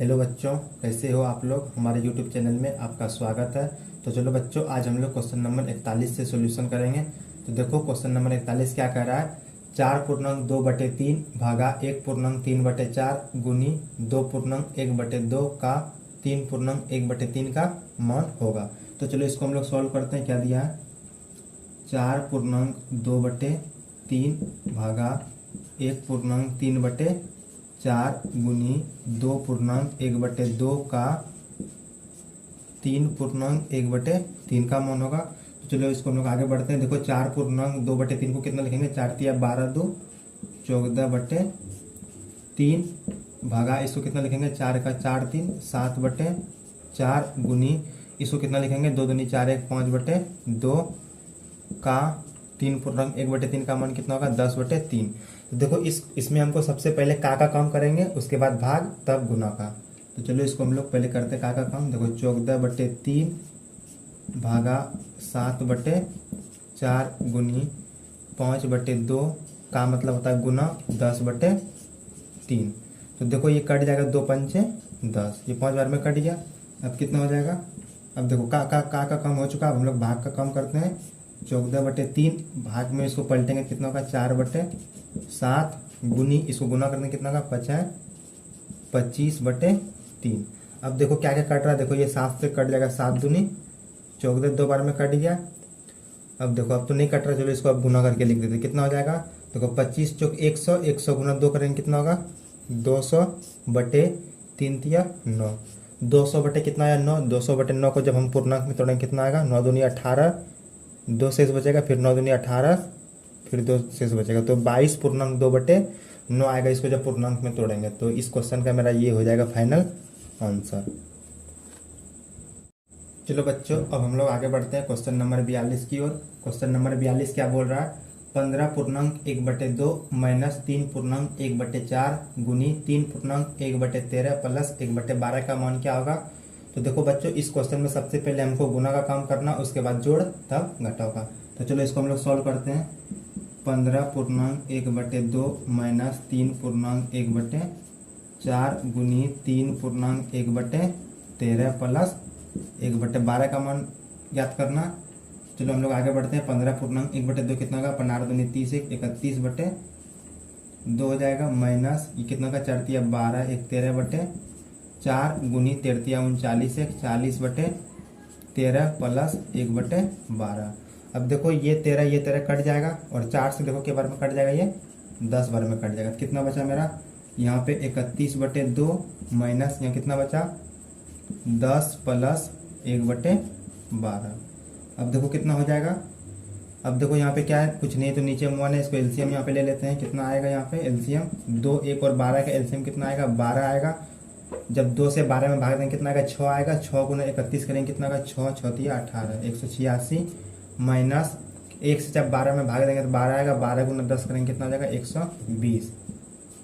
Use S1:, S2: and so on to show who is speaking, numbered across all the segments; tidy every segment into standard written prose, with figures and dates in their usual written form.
S1: Hello बच्चों, कैसे हो आप लोग। हमारे यूट्यूब चैनल में आपका स्वागत है। तो चलो बच्चों, आज हम लोग क्वेश्चन नंबर 41 से सॉल्यूशन करेंगे। तो देखो क्वेश्चन नंबर 41 क्या कह रहा है। 4.2/3 भागा 1.3/4 गुनी 2.1/2 का 3.1/3 का मान होगा। तो चलो इसको हम लोग सॉल्व करते हैं। क्या दिया है, 4.2/3 भागा 1.3/4 गुनी 2.1/2 का 3.1/3 का मान होगा। तो चलो इसको हम लोग आगे बढ़ते हैं। देखो 4.2/3 को कितना लिखेंगे, 4×3 = 12, 2 14/3 भागा इसको कितना लिखेंगे, 4×4 = 7/4 गुनी इसको कितना लिखेंगे, 2×2 = 4, 1 5/2 का 3.1/3 का मान कितना होगा, 10/3। तो देखो इसमें हमको सबसे पहले का काम करेंगे, उसके बाद भाग, तब गुना का। तो चलो इसको हम लोग पहले करते हैं का काम। देखो 14/3 भागा 7/4 गुनी 5/2 का मतलब होता है गुना 10/3। तो देखो ये कट जाएगा, 2 पंचे 10, ये 5 बार में कट गया। अब कितना हो जाएगा, अब देखो का काम हो चुका। अब हम लोग भाग का काम करते हैं। 14/3 भाग में इसको पलटेंगे, कितना होगा, 4/7 गुनी इसको गुना करने कितना होगा, 25/3। अब देखो क्या क्या कट रहा है, देखो ये 7 से कट जाएगा, 7 दूनी 14, 2 बार में कट गया। अब देखो अब तो नहीं कट रहा, चलो इसको अब गुना करके लिख देते, कितना हो जाएगा। देखो 25 × 100, 100 गुना 2 करेंगे कितना होगा, 200/3 × 9, 200 बटे कितना आया, 9, 200/9 को जब हम पूर्णांक में तोड़ेंगे कितना आएगा, 9 दूनी 18, 2 शेष बचेगा, फिर 9 दूनी 18, फिर 2 शेष बचेगा, तो 22.2/9 आएगा इसको जब पूर्णांक में तोड़ेंगे। तो इस क्वेश्चन का मेरा ये हो जाएगा फाइनल आंसर। चलो बच्चों, अब हम लोग आगे बढ़ते हैं क्वेश्चन नंबर 42 की ओर। क्वेश्चन नंबर 42 क्या बोल रहा है, 15.1/2 माइनस 3.1/4 गुनी 3.1/13 प्लस 1/12 का मान क्या होगा। तो देखो बच्चों, इस क्वेश्चन में सबसे पहले हमको गुना का काम करना, उसके बाद जोड़, तब घटा होगा। तो चलो इसको हम लोग सॉल्व करते हैं। 15.1/2 माइनस 3.1/4 गुनी 3.1/13 प्लस 1/12 का मान याद करना। चलो हम लोग आगे बढ़ते हैं। 15.1/2 कितना होगा, 15 दूनी 30, 31/2 हो जाएगा, माइनस ये कितना होगा, 4 × 12, 1 13/4 गुनी 13 × 39, 40/13 प्लस 1/12। अब देखो ये 13 कट जाएगा, और 4 से देखो के बार में कट जाएगा, ये 10 बार में कट जाएगा। कितना बचा मेरा, यहाँ पे 31/2 माइनस यहाँ कितना बचा, 10 प्लस 1/12। अब देखो कितना हो जाएगा। अब देखो यहाँ पे क्या है, कुछ नहीं तो नीचे 1 है, इसको एलसीएम यहाँ पे ले लेते हैं। कितना आएगा यहाँ पे एलसीएम, 2, 1 और 12 का एलसीएम कितना आएगा, 12 आएगा। जब 2 से 12 में भाग देंगे कितना आएगा, 6 आएगा। 6 गुना 31 करेंगे कितना आएगा, 6 × 6 = 18, 186 माइनस 1 से जब 12 में भाग देंगे तो 12 आएगा। 12 गुना 10 करेंगे कितना हो जाएगा, 120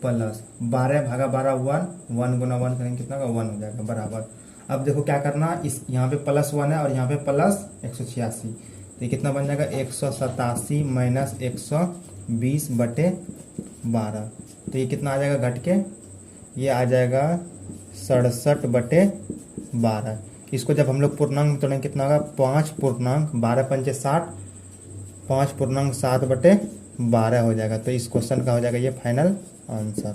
S1: प्लस 12 भागा 12 1, 1 गुना 1 करेंगे कितना होगा, 1 हो जाएगा बराबर। अब देखो क्या करना, इस यहाँ पे +1 है और यहाँ पे प्लस 186, तो ये कितना बन जाएगा, 187 माइनस 120/12। तो ये कितना आ जाएगा घट के, ये आ जाएगा 67/12। इसको जब हम लोग पूर्णांक में तोड़ेंगे कितना होगा, 5.12 पंचे 60, 5.7/12 हो जाएगा। तो इस क्वेश्चन का हो जाएगा ये फाइनल आंसर।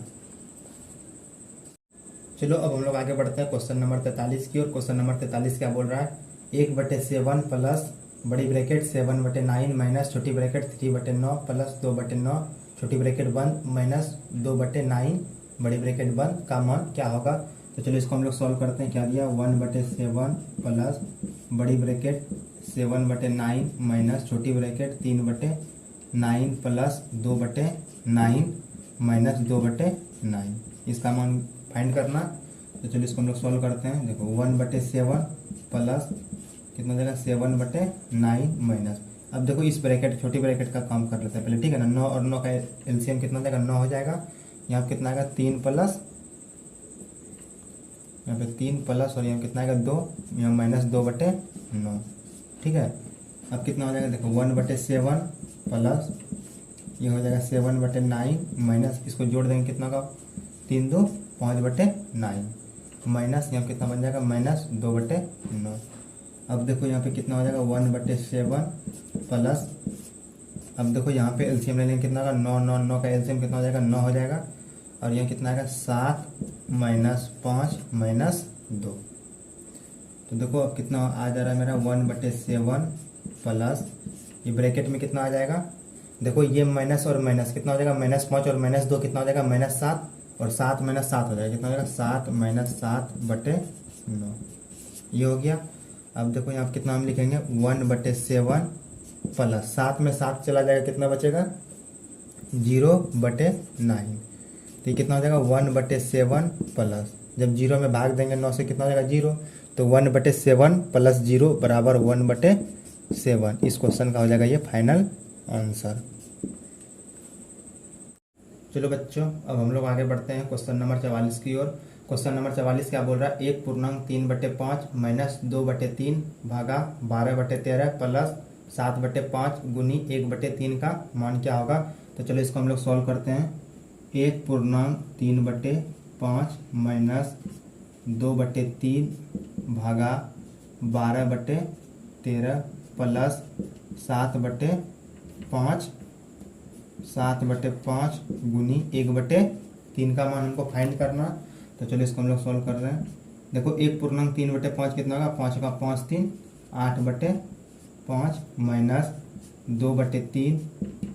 S1: चलो अब हम लोग आगे बढ़ते हैं क्वेश्चन नंबर 43 की ओर। क्वेश्चन नंबर 43 क्या बोल रहा है, 1/7 प्लस बड़ी ब्रैकेट 7/9 माइनस छोटी ब्रैकेट 3/9 प्लस 2/9 छोटी ब्रैकेट 1 माइनस 2/9 बड़ी ब्रैकेट 1 का मान क्या होगा। तो चलो इसको हम लोग सॉल्व करते हैं। क्या दिया, 1/7 प्लस बड़ी ब्रैकेट 7/9 माइनस छोटी ब्रैकेट 3/9 प्लस 2/9 माइनस 2/9, इसका मान फाइंड करना। तो चलो इसको हम लोग सॉल्व करते हैं। देखो 1/7 प्लस कितना देगा, 7/9 माइनस, अब देखो इस ब्रैकेट छोटी ब्रैकेट का काम कर लेते हैं पहले, ठीक है ना। 9 और 9 का एलसीएम कितना देगा, 9 हो जाएगा। यहाँ कितना आएगा, 3 प्लस, यहाँ पे 3 प्लस और यहाँ कितना आएगा 2, यहाँ माइनस 2/9, ठीक है। अब कितना हो जाएगा, देखो 1/7 प्लस ये हो जाएगा 7/9 माइनस इसको जोड़ देंगे कितना का, 3 × 2 = 5/9। माइनस यहाँ कितना बन जाएगा -2/9। अब देखो यहाँ पे कितना हो जाएगा 1/7 प्लस, अब देखो यहाँ पे एलसीएम ले लेंगे, कितना होगा 9, 9, 9 का एलसीएम कितना हो जाएगा 9 हो जाएगा। और यहाँ कितना आएगा 7 -5 -2। तो देखो अब कितना आ जा रहा है मेरा 1/7 प्लस, ये ब्रैकेट में कितना आ जाएगा, देखो ये माइनस और माइनस कितना हो जाएगा -5 और -2 कितना हो जाएगा -7, और 7 -7 हो जाएगा, कितना हो जाएगा 7 -7/9, ये हो गया। अब देखो यहाँ कितना हम लिखेंगे 1/7 प्लस 7 में 7 चला जाएगा, कितना बचेगा 0/9। तो ये कितना हो जाएगा 1/7 प्लस, जब 0 में भाग देंगे 9 से कितना हो जाएगा 0, तो 1/7 प्लस 0 बराबर 1/7। इस क्वेश्चन का हो जाएगा ये फाइनल आंसर। चलो बच्चों, अब हम लोग आगे बढ़ते हैं क्वेश्चन नंबर 44 की ओर। क्वेश्चन नंबर 44 क्या बोल रहा है, 1/3/5 -2/3 भागा 12/13 प्लस 7/5 गुनी 1/3 का मान क्या होगा। तो चलो इसको हम लोग सॉल्व करते हैं। 1/3/5 -2/3 भागा 12/13 प्लस 7/5 गुनी 1/3 का मान हमको फाइंड करना। तो चलो इसको हम लोग सॉल्व कर रहे हैं। देखो 1/3/5 कितना होगा, 5 का 5 3 8/5 माइनस 2/3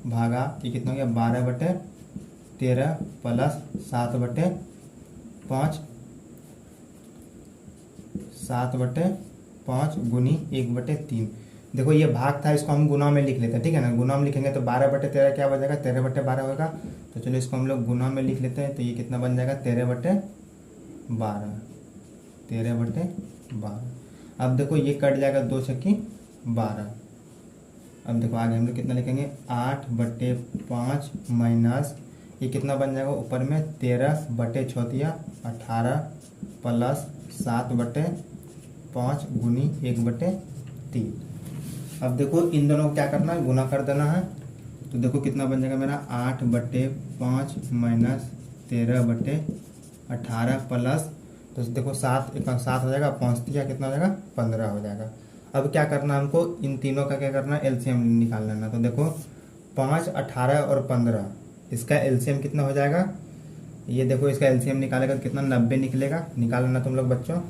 S1: भागा ये कितना हो गया 12/13 प्लस 7/5 गुनी 1/3। देखो ये भाग था, इसको हम गुना में लिख लेते हैं, ठीक है ना। गुना में लिखेंगे तो 12/13 क्या बन जाएगा 13/12 होगा। तो चलो इसको हम लोग गुना में लिख लेते हैं। तो ये कितना बन जाएगा 13/12। अब देखो ये कट जाएगा 2 छक्की 12। अब देखो आगे हम लोग कितना लिखेंगे 8/5 माइनस ये कितना बन जाएगा ऊपर में 13/6 18 प्लस 7/5 गुनी 1/3। अब देखो इन दोनों को क्या करना है, गुना कर देना है। तो देखो कितना बन जाएगा मेरा 8/5 माइनस 13/18 प्लस, तो देखो 7 हो जाएगा, 5 कितना हो जाएगा 15 हो जाएगा। अब क्या करना है हमको, इन तीनों का क्या करना है एलसीएम निकाल लेना। तो देखो 5, 18 और 15 इसका एलसीएम कितना हो जाएगा, ये देखो इसका एलसीएम निकालेगा तो कितना 90 निकलेगा। निकाल लेना तुम लोग बच्चों।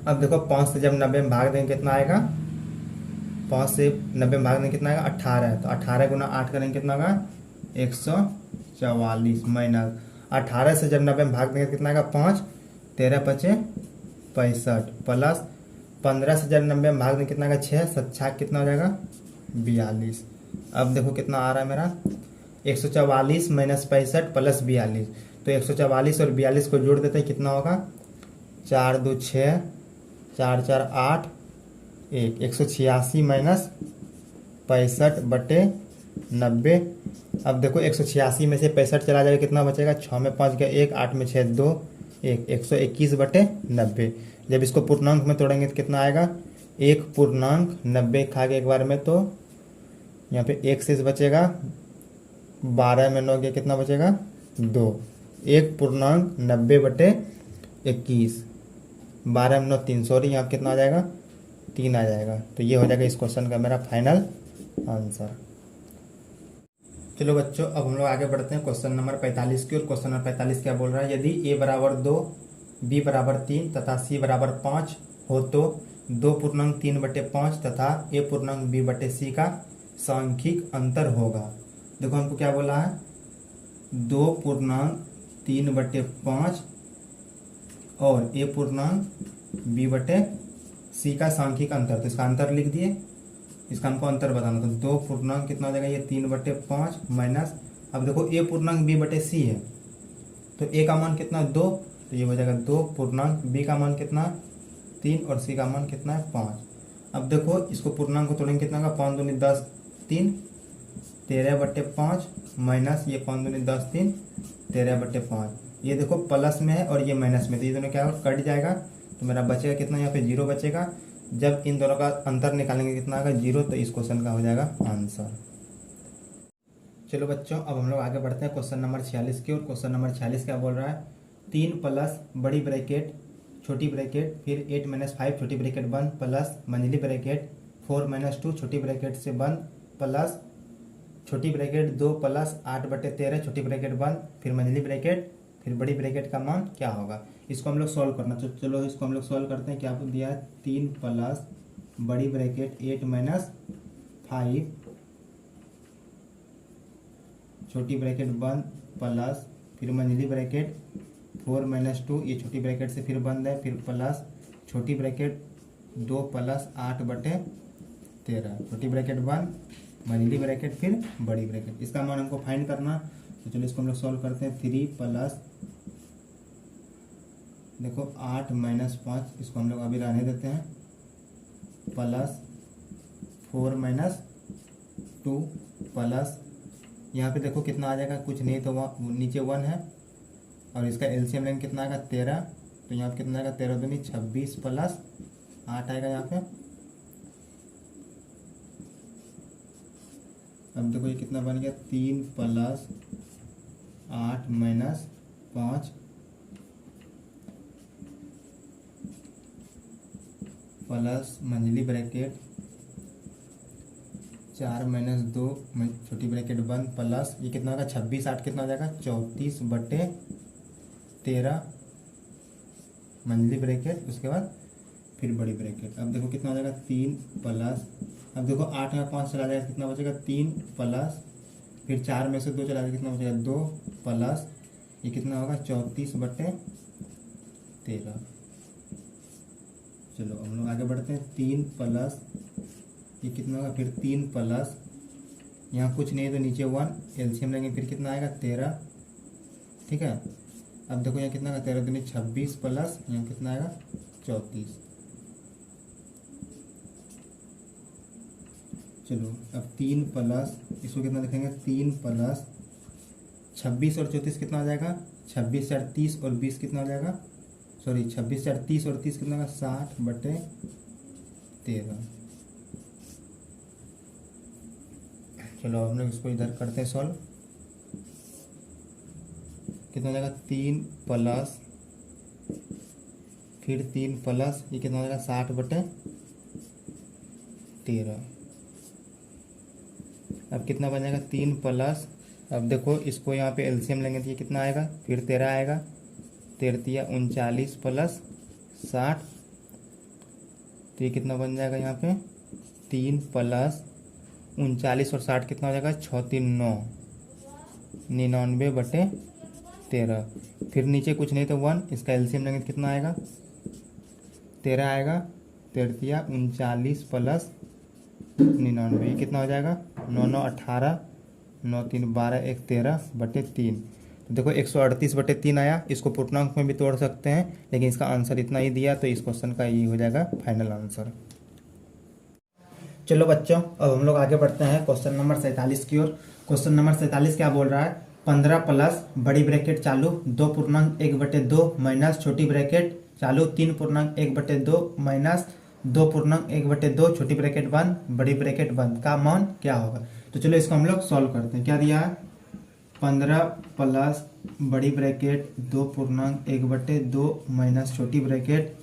S1: अब देखो 5 से जब 90 में भाग देंगे कितना आएगा, 5 से 90 में भाग देंगे कितना आएगा 18 है। तो 18 गुना 8 करेंगे कितना होगा 144 माइनस 18 से जब 90 में भाग देंगे कितना आएगा 5 13 5 65 प्लस 15 से जब 90 में भाग देंगे कितना आएगा 6 7 कितना हो जाएगा 42। अब देखो कितना आ रहा है मेरा 144 माइनस 65 प्लस 42। तो 144 और 42 को जोड़ देते हैं कितना होगा 4 2 6 4 4 8 1 186 माइनस 65/90। अब देखो 186 में से 65 चला जाएगा कितना बचेगा 6 में 5 गया 1 8 में 6 2 1 121/90। जब इसको पूर्णांक में तोड़ेंगे तो कितना आएगा 1/90 खा के एक बार में, तो यहाँ पे 1 शेष बचेगा 12 में 9 गया कितना बचेगा 2 1/90/21 12 में 9 3, सॉरी यहाँ कितना आ जाएगा 3 आ जाएगा। तो ये हो जाएगा इस क्वेश्चन का मेरा फाइनल आंसर। चलो बच्चों, अब हम लोग आगे बढ़ते हैं क्वेश्चन नंबर 45 की। और क्वेश्चन नंबर 45 क्या बोल रहा है, यदि a बराबर 2 b बराबर 3 तथा c बराबर 5 हो तो 2/3/5 तथा a/b/c का सांख्यिक अंतर होगा। देखो हमको क्या बोला है 2/3/5 और a/b/c का सांख्यिक अंतर। तो इसका अंतर लिख दिए, इसका हमको अंतर बताना। तो 2 पूर्णांक कितना हो जाएगा ये 3/5 माइनस, अब देखो a/b/c है तो a का मान कितना 2, तो ये हो जाएगा 2 b का मान कितना 3 और c का मान कितना है 5। अब देखो इसको पूर्णांक को तोड़ेंगे कितना होगा 5 दूनी 10 3 13/5 माइनस ये 5 दूनी 10 3 13/5। ये देखो प्लस में है और ये माइनस में, तो ये दोनों क्या होगा कट जाएगा। तो मेरा बचेगा कितना यहाँ पे 0 बचेगा। जब इन दोनों का अंतर निकालेंगे कितना आएगा 0, तो इस क्वेश्चन का हो जाएगा आंसर। चलो बच्चों, अब हम लोग आगे बढ़ते हैं क्वेश्चन नंबर 46 की ओर। क्वेश्चन नंबर 46 क्या बोल रहा है, 3 प्लस बड़ी ब्रैकेट छोटी ब्रैकेट फिर 8 - 5 छोटी ब्रैकेट बंद प्लस मंझली ब्रैकेट 4 - 2 छोटी ब्रैकेट से बंद प्लस छोटी ब्रैकेट 2 प्लस 8/13 छोटी ब्रैकेट बंद फिर मंझली ब्रैकेट फिर बड़ी ब्रैकेट का मान क्या होगा। इसको हम लोग सॉल्व करना, तो चलो इसको हम लोग सॉल्व करते हैं। क्या आपको दिया है 3 प्लस बड़ी ब्रैकेट 8 - 5 छोटी ब्रैकेट बंद प्लस फिर मंझली ब्रैकेट 4 - 2 ये छोटी ब्रैकेट से फिर बंद है फिर प्लस छोटी ब्रैकेट 2 प्लस 8/13 छोटी ब्रैकेट बंद मंझली ब्रैकेट फिर बड़ी ब्रैकेट। इसका मान हमको फाइंड करना, तो चलो इसको हम लोग सॉल्व करते हैं। 3 प्लस देखो 8 - 5 इसको हम लोग अभी रहने देते हैं प्लस 4 - 2 प्लस यहाँ पे देखो कितना आ जाएगा, कुछ नहीं तो नीचे 1 है और इसका एलसीएम लेंगे कितना आएगा 13, तो यहाँ पे कितना आएगा 13 दूनी 26 प्लस 8 आएगा यहाँ पे। अब देखो ये कितना बन गया 3 प्लस 8 - 5 प्लस मंझली ब्रैकेट 4 - 2 छोटी ब्रैकेट बंद प्लस ये कितना होगा 26 8 कितना हो जाएगा 34/13 मंझली ब्रैकेट उसके बाद फिर बड़ी ब्रैकेट। अब देखो कितना हो जाएगा 3 प्लस अब देखो 8 में 5 चला जाएगा कितना बचेगा 3 प्लस फिर 4 में से 2 चला जाएगा कितना बचेगा 2 प्लस ये कितना होगा 34/13। चलो हम लोग आगे बढ़ते हैं। 3 प्लस ये कितना होगा फिर 3 प्लस यहाँ कुछ नहीं है तो नीचे 1 एलसीएम लेंगे फिर कितना आएगा 13, ठीक है। अब देखो यहाँ कितना आएगा 13 दूनी 26 प्लस यहाँ कितना आएगा 34। चलो अब 3 प्लस इसको कितना लिखेंगे 3 प्लस 26 और 34 कितना आ जाएगा 26 4 30 और 20 कितना हो जाएगा सॉरी 26 4 30 और 30 कितना होगा 60/13। चलो हम लोग इसको इधर करते हैं सॉल्व। कितना हो जाएगा 3 प्लस फिर 3 प्लस ये कितना हो जाएगा 60/13। अब कितना बन जाएगा 3 प्लस अब देखो इसको यहाँ पे एलसीएम लेंगे तो ये कितना आएगा फिर 13 आएगा 13 39 प्लस 60 तो ये कितना बन जाएगा यहाँ पे 3 प्लस 39 और 60 कितना हो जाएगा 639 99/13 फिर नीचे कुछ नहीं तो 1 इसका एलसीएम लेंगे तो कितना आएगा 13 आएगा 13 39 प्लस 99 ये कितना हो जाएगा 9 9 18 9 3 12 1 13/3। तो देखो 138/3 आया। इसको पूर्णांक में भी तोड़ सकते हैं लेकिन इसका आंसर इतना ही दिया तो इस क्वेश्चन का यही हो जाएगा फाइनल आंसर। चलो बच्चों अब हम लोग आगे बढ़ते हैं क्वेश्चन नंबर 47 की ओर। क्वेश्चन नंबर 47 क्या बोल रहा है 15 प्लस बड़ी ब्रैकेट चालू 2.1/2 माइनस छोटी ब्रैकेट चालू 3.1/2 माइनस 2.1/2 छोटी ब्रैकेट बंद बड़ी ब्रैकेट बंद का मान क्या होगा। तो चलो इसको हम लोग सॉल्व करते हैं। क्या दिया है 15 प्लस बड़ी ब्रैकेट 2.1/2 माइनस छोटी ब्रैकेट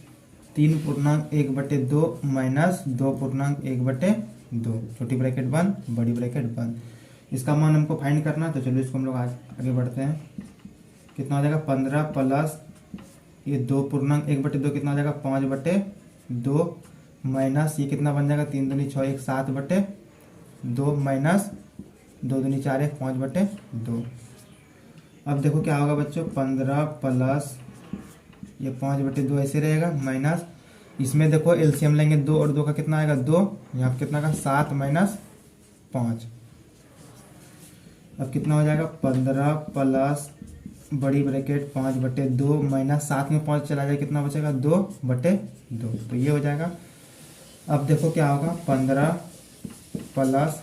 S1: 3.1/2 माइनस 2.1/2 छोटी ब्रैकेट बंद बड़ी ब्रैकेट बंद। इसका मान हमको फाइंड करना तो चलो इसको हम लोग आगे बढ़ते हैं। कितना हो जाएगा 15 प्लस ये 2.1/2 कितना हो जाएगा 5/2 माइनस ये कितना बन जाएगा 3 दूनी 6 1 7/2 माइनस 2 दूनी 4 1 5/2। अब देखो क्या होगा बच्चों 15 प्लस ये 5/2 ऐसे रहेगा माइनस इसमें देखो एलसीएम लेंगे 2 और 2 का कितना आएगा 2 यहाँ पे कितना का 7 माइनस 5। अब कितना हो जाएगा 15 प्लस बड़ी ब्रैकेट 5/2 माइनस 7 में 5 चला जाए कितना बचेगा 2/2 तो ये हो जाएगा। अब देखो क्या होगा 15 प्लस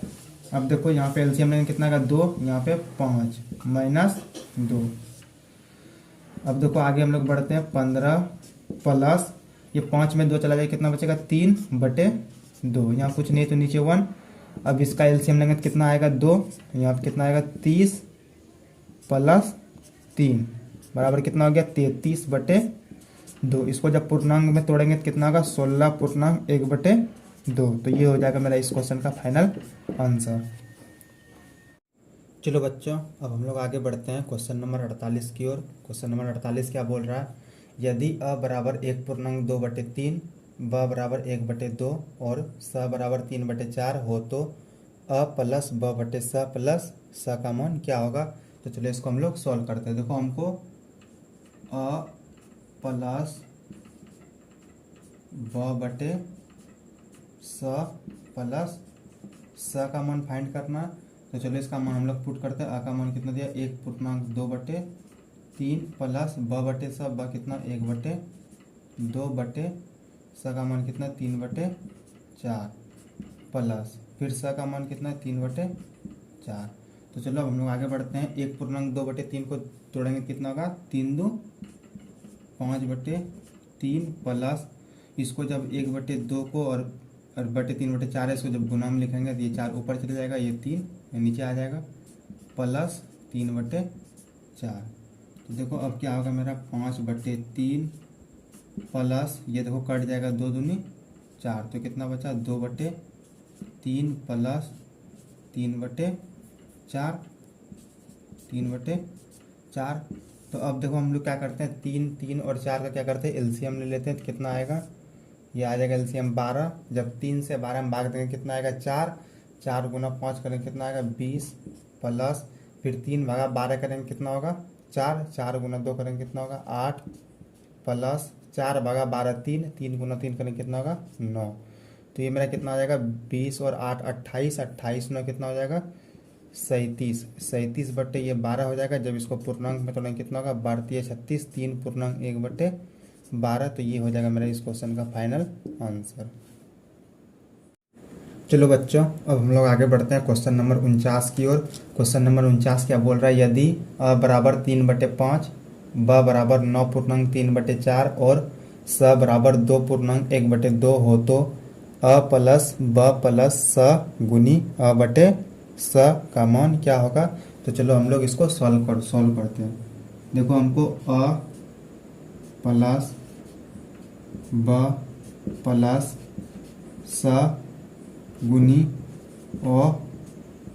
S1: अब देखो यहाँ पे एलसीएम लेंगे कितना का 2 यहाँ पे 5 माइनस 2। अब देखो आगे हम लोग बढ़ते हैं 15 प्लस ये 5 में 2 चला जाए कितना बचेगा 3/2 यहाँ कुछ नहीं तो नीचे 1। अब इसका एलसीएम लेंगे तो कितना आएगा 2 यहाँ पे कितना आएगा 30 प्लस 3 बराबर कितना हो गया 33/2। इसको जब पूर्णांक में तोड़ेंगे तो कितना होगा 16.1/2। तो ये हो जाएगा मेरा इस क्वेश्चन का फाइनल आंसर। चलो बच्चों, अब हम लोग आगे बढ़ते हैं क्वेश्चन नंबर 48 की ओर। क्वेश्चन नंबर 48 क्या बोल रहा है, यदि अ बराबर 1.2/3, ब बराबर 1/2 और स बराबर 3/4 हो तो अ प्लस ब बटे स प्लस स का मान क्या होगा। तो चलिए इसको हम लोग सॉल्व करते हैं। देखो हमको अ प्लस ब बटे स प्लस स का मान फाइंड करना है। तो चलो इसका मान हम लोग पुट करते हैं। आ का मान कितना दिया 1.2/3 प्लस ब बटे स, ब कितना 1/2 बटे स का मान कितना 3/4 प्लस फिर स का मान कितना 3/4। तो चलो अब हम लोग आगे बढ़ते हैं। 1.2/3 को तोड़ेंगे कितना होगा 3 2 5/3 प्लस इसको जब 1/2 को और बटे 3/4 है, इसको जब गुना में लिखेंगे तो ये 4 ऊपर चले जाएगा, ये 3 नीचे आ जाएगा प्लस 3/4। तो देखो अब क्या होगा मेरा 5/3 प्लस ये देखो कट जाएगा 2 दूनी 4, तो कितना बचा 2/3 प्लस 3/4 3/4। तो अब देखो हम लोग क्या करते हैं 3 3 और 4 का क्या करते हैं एलसीएम ले लेते हैं। तो कितना आएगा, ये आ जाएगा एलसीएम 12। जब 3 से 12 में भाग देंगे कितना आएगा 4, 4 गुना 5 करेंगे कितना आएगा 20 प्लस फिर 3 भागा 12 करेंगे कितना होगा 4, 4 गुना 2 करेंगे कितना होगा 8 प्लस 4 भागा 12 3, 3 गुना 3 करेंगे कितना होगा 9। तो ये मेरा कितना आ जाएगा 20 और 8 28, 28 9 कितना हो जाएगा 37, 37 बटे ये 12 हो जाएगा। जब इसको पूर्णांक में तोड़ेंगे कितना होगा 12 36, 3 पूर्णांक 1/12। तो ये हो जाएगा मेरा इस क्वेश्चन का फाइनल आंसर। चलो बच्चों, अब हम लोग आगे बढ़ते हैं क्वेश्चन नंबर 49 की ओर। क्वेश्चन नंबर 49 क्या बोल रहा है, यदि अ बराबर 3/5, ब बराबर 9.3/4 और स बराबर 2.1/2 हो तो अ प्लस ब प्लस स गुनी अ बटे स का मान क्या होगा। तो चलो हम लोग इसको सॉल्व करते हैं। देखो हमको अ प्लस ब प्लस स गुनी ओ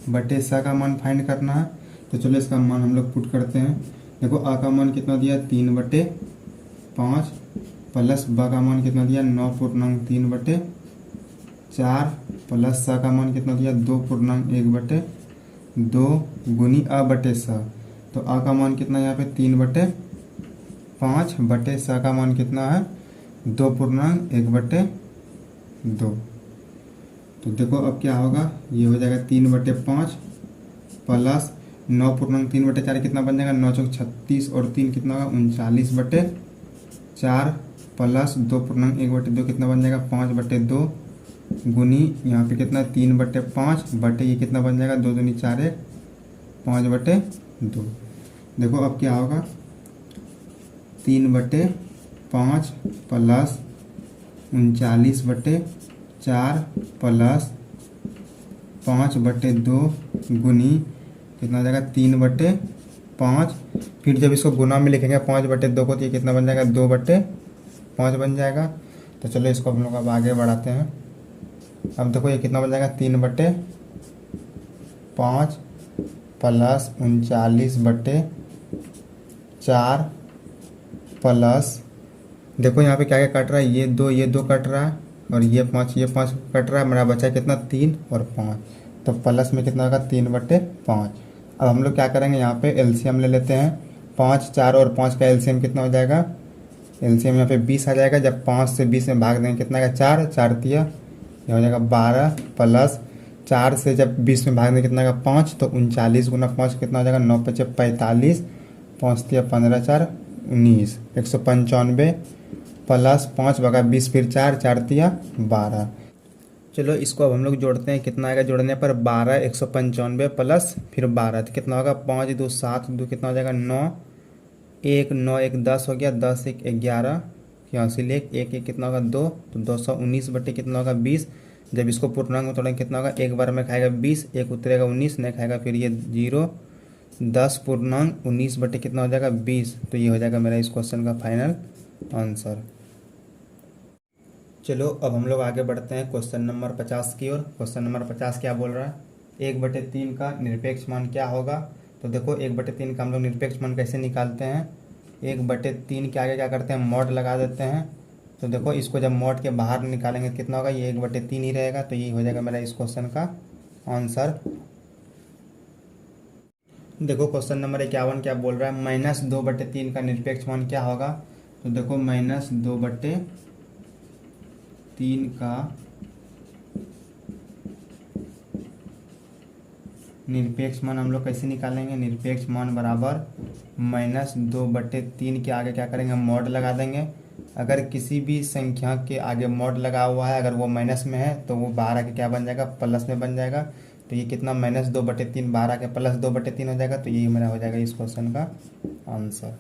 S1: बटे स का मान फाइंड करना है। तो चलो इसका मान हम लोग पुट करते हैं। देखो आ का मान कितना दिया 3/5 प्लस ब का मान कितना दिया 9.3/4 प्लस स का मान कितना दिया 2.1/2 गुनी अ बटे स। तो आ का मान कितना यहाँ पे 3/5 बटे स का मान कितना है 2.1/2। तो देखो अब क्या होगा, ये हो जाएगा 3/5 प्लस 9.3/4 कितना बन जाएगा 9 चौक 36 और 3 कितना होगा 39/4 प्लस 2.1/2 कितना बन जाएगा 5/2 गुनी यहाँ पे कितना 3/5 बटे ये कितना बन जाएगा 2 दूनी 4 5/2। देखो अब क्या होगा 3/5 प्लस 39/4 प्लस 5/2 गुनी कितना हो जाएगा 3/5। फिर जब इसको गुना में लिखेंगे 5/2 को तो ये कितना बन जाएगा 2/5 बन जाएगा। तो चलो इसको हम लोग अब आगे बढ़ाते हैं। अब देखो ये कितना बन जाएगा 3/5 प्लस 39/4 प्लस देखो यहाँ पे क्या क्या कट रहा है, ये दो कट रहा है और ये 5 कट रहा है। मेरा बचा है कितना 3 और 5, तो प्लस में कितना होगा 3/5। अब हम लोग क्या करेंगे यहाँ पे एलसीएम ले लेते हैं। 5 4 और 5 का एलसीएम कितना हो जाएगा, एलसीएम यहाँ पे 20 आ जाएगा। जब 5 से 20 में भाग देंगे कितना आएगा 4 4 तिया ये हो जाएगा 12 प्लस 4 से जब 20 में भाग देंगे कितना आएगा 5, तो 39 गुना 5 कितना हो जाएगा 9 5 45 5 तिया 15 4 19 195 प्लस 5 भगा 20 फिर 4 4 तिया 12। चलो इसको अब हम लोग जोड़ते हैं। कितना आएगा जोड़ने पर 12 195 प्लस फिर 12 तो कितना होगा 5 2 7 2 कितना हो जाएगा 9 1 9 1 10 हो गया 10 1 11 यहाँ से ले 1 1 कितना होगा 2, तो 219 बटे कितना होगा 20। जब इसको पूर्णांक में तोड़ेंगे कितना होगा, एक बार में खाएगा 20, एक उतरेगा 19 नहीं खाएगा फिर ये 0, 10 पूर्णांक 19 बटे कितना हो जाएगा 20। तो ये हो जाएगा मेरा इस क्वेश्चन का फाइनल आंसर। चलो अब हम लोग आगे बढ़ते हैं क्वेश्चन नंबर 50 की ओर। क्वेश्चन नंबर 50 क्या बोल रहा है, 1/3 का निरपेक्ष मान क्या होगा। तो देखो 1/3 का हम लोग निरपेक्ष मान कैसे निकालते हैं, 1/3 के आगे क्या करते हैं मॉड लगा देते हैं। तो देखो इसको जब मॉड के बाहर निकालेंगे तो कितना होगा, ये 1/3 ही रहेगा। तो ये हो जाएगा मेरा इस क्वेश्चन का आंसर। देखो क्वेश्चन नंबर 51 क्या बोल रहा है, -2/3 का निरपेक्ष मान क्या होगा। तो देखो -2/3 का निरपेक्ष मान हम लोग कैसे निकालेंगे, निरपेक्ष मान बराबर -2/3 के आगे क्या करेंगे मॉड लगा देंगे। अगर किसी भी संख्या के आगे मॉड लगा हुआ है, अगर वो माइनस में है तो वो बाहर आके क्या बन जाएगा, प्लस में बन जाएगा। तो ये कितना -2/3 बाहर आके +2/3 हो जाएगा। तो ये मेरा हो जाएगा इस क्वेश्चन का आंसर।